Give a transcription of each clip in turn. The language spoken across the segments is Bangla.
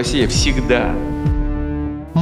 Россия всегда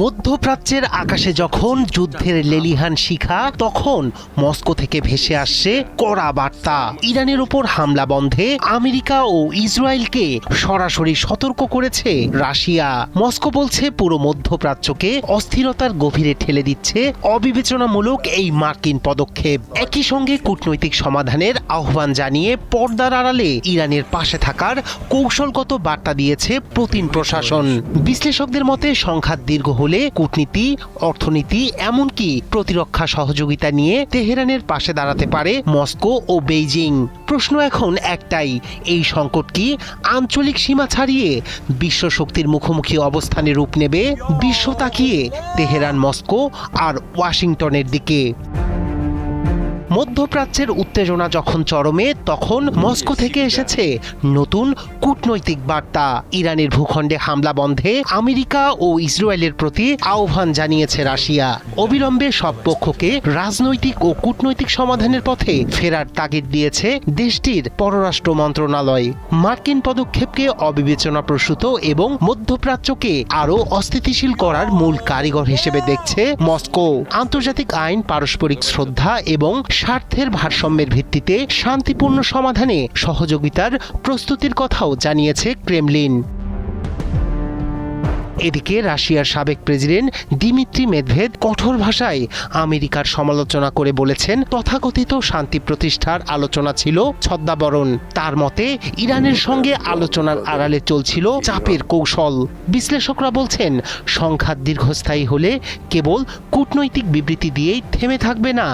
মধ্যপ্রাচ্যের আকাশে যখন যুদ্ধের লেলিহান শিখা, তখন মস্কো থেকে ভেসে আসছে কড়া বার্তা। ইরানের উপর হামলা বন্ধে আমেরিকা ও ইসরায়েলকে সরাসরি সতর্ক করেছে রাশিয়া। মস্কো বলছে পুরো মধ্যপ্রাচ্যকে অস্থিরতার গভীরে ঠেলে দিচ্ছে অবিবেচনামূলক এই মার্কিন পদক্ষেপ। একই সঙ্গে কূটনৈতিক সমাধানের আহ্বান জানিয়ে পর্দার আড়ালে ইরানের পাশে থাকার কৌশলগত বার্তা দিয়েছে পুতিন প্রশাসন। বিশ্লেষকদের মতে সংঘাত দীর্ঘ হলে কূটনীতি, অর্থনীতি, এমনকি প্রতিরক্ষা সহযোগিতা নিয়ে তেহরানের পাশে দাঁড়াতে পারে মস্কো ও বেইজিং। প্রশ্ন এখন একটাই, এই সংকট কি আঞ্চলিক সীমা ছাড়িয়ে বিশ্ব শক্তির মুখোমুখি অবস্থানে রূপ নেবে? বিশ্ব তাকিয়ে তেহরান, মস্কো আর ওয়াশিংটনের দিকে। মধ্যপ্রাচ্যের উত্তেজনা যখন চরমে, তখন মস্কো থেকে এসেছে নতুন কূটনৈতিক বার্তা। ইরানের ভূখণ্ডে হামলা বন্ধে আমেরিকা ও ইসরায়েলের প্রতি আহ্বান জানিয়েছে রাশিয়া। অবিলম্বে সব পক্ষকে রাজনৈতিক ও কূটনৈতিক সমাধানের পথে ফেরার তাগিদ দিয়েছে দেশটির পররাষ্ট্র মন্ত্রণালয়। মার্কিন পদক্ষেপকে অবিবেচনাপ্রসূত এবং মধ্যপ্রাচ্যকে আরও অস্থিতিশীল করার মূল কারিগর হিসেবে দেখছে মস্কো। আন্তর্জাতিক আইন, পারস্পরিক শ্রদ্ধা এবং স্বার্থের ভারসাম্যের ভিত্তিতে শান্তিপূর্ণ সমাধানে সহযোগিতার প্রস্তুতির কথাও জানিয়েছে ক্রেমলিন। এদিকে রাশিয়ার সাবেক প্রেসিডেন্ট দিমিত্রি মেদভেদ কঠোর ভাষায় আমেরিকার সমালোচনা করে বলেছেন, তথাকথিত শান্তি প্রতিষ্ঠার আলোচনা ছিল ছদ্মাবরণ। তার মতে ইরানের সঙ্গে আলোচনার আড়ালে চলছিল চাপের কৌশল। বিশ্লেষকরা বলছেন, সংঘাত দীর্ঘস্থায়ী হলে কেবল কূটনৈতিক বিবৃতি দিয়েই থেমে থাকবে না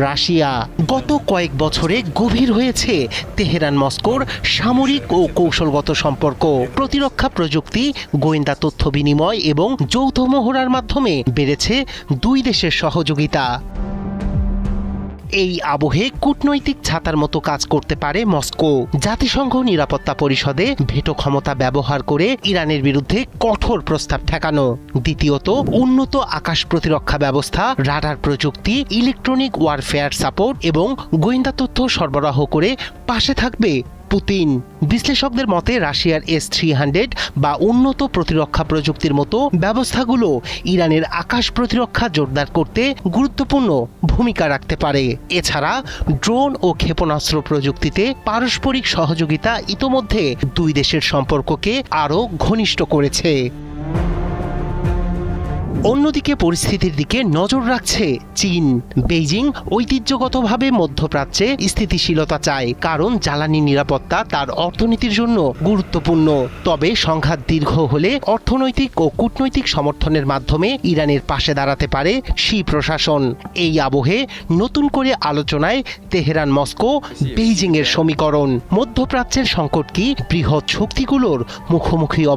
রাশিয়া। গত কয়েক বছরে গভীর হয়েছে তেহরান মস্কোর সামরিক ও কৌশলগত সম্পর্ক। প্রতিরক্ষা প্রযুক্তি, গোয়েন্দা তথ্য বিনিময় এবং যৌথ মহড়ার মাধ্যমে বেড়েছে দুই দেশের সহযোগিতা। এই আবহে কূটনৈতিক ছাতার মতো কাজ করতে পারে মস্কো। জাতিসংঘ নিরাপত্তা পরিষদে ভেটো ক্ষমতা ব্যবহার করে ইরানের বিরুদ্ধে কঠোর প্রস্তাব ঠেকানো। দ্বিতীয়ত, উন্নত আকাশ প্রতিরক্ষা ব্যবস্থা, রাডার প্রযুক্তি, ইলেকট্রনিক ওয়ারফেয়ার সাপোর্ট এবং গোয়েন্দা তথ্য সরবরাহ করে পাশে থাকবে পুতিন। বিশ্লেষকদের মতে রাশিয়ার S-300 বা উন্নত প্রতিরক্ষা প্রযুক্তির মতো ব্যবস্থাগুলো ইরানের আকাশ প্রতিরক্ষা জোরদার করতে গুরুত্বপূর্ণ ভূমিকা রাখতে পারে। এছাড়া ড্রোন ও ক্ষেপণাস্ত্র প্রযুক্তিতে পারস্পরিক সহযোগিতা ইতোমধ্যে দুই দেশের সম্পর্ককে আরও ঘনিষ্ঠ করেছে। অন্যদিকে পরিস্থিতির দিকে নজর রাখছে চীন। বেইজিং ঐতিহ্যগতভাবে মধ্যপ্রাচ্যে স্থিতিশীলতা চায়, কারণ জ্বালানি নিরাপত্তা তার অর্থনীতির জন্য গুরুত্বপূর্ণ। তবে সংঘাত দীর্ঘ হলে অর্থনৈতিক ও কূটনৈতিক সমর্থনের মাধ্যমে ইরানের পাশে দাঁড়াতে পারে শি প্রশাসন। এই আবহে নতুন করে আলোচনায় তেহরান, মস্কো, বেইজিংয়ের সমীকরণ। মধ্যপ্রাচ্যের সংকট কি বৃহৎ শক্তিগুলোর মুখোমুখি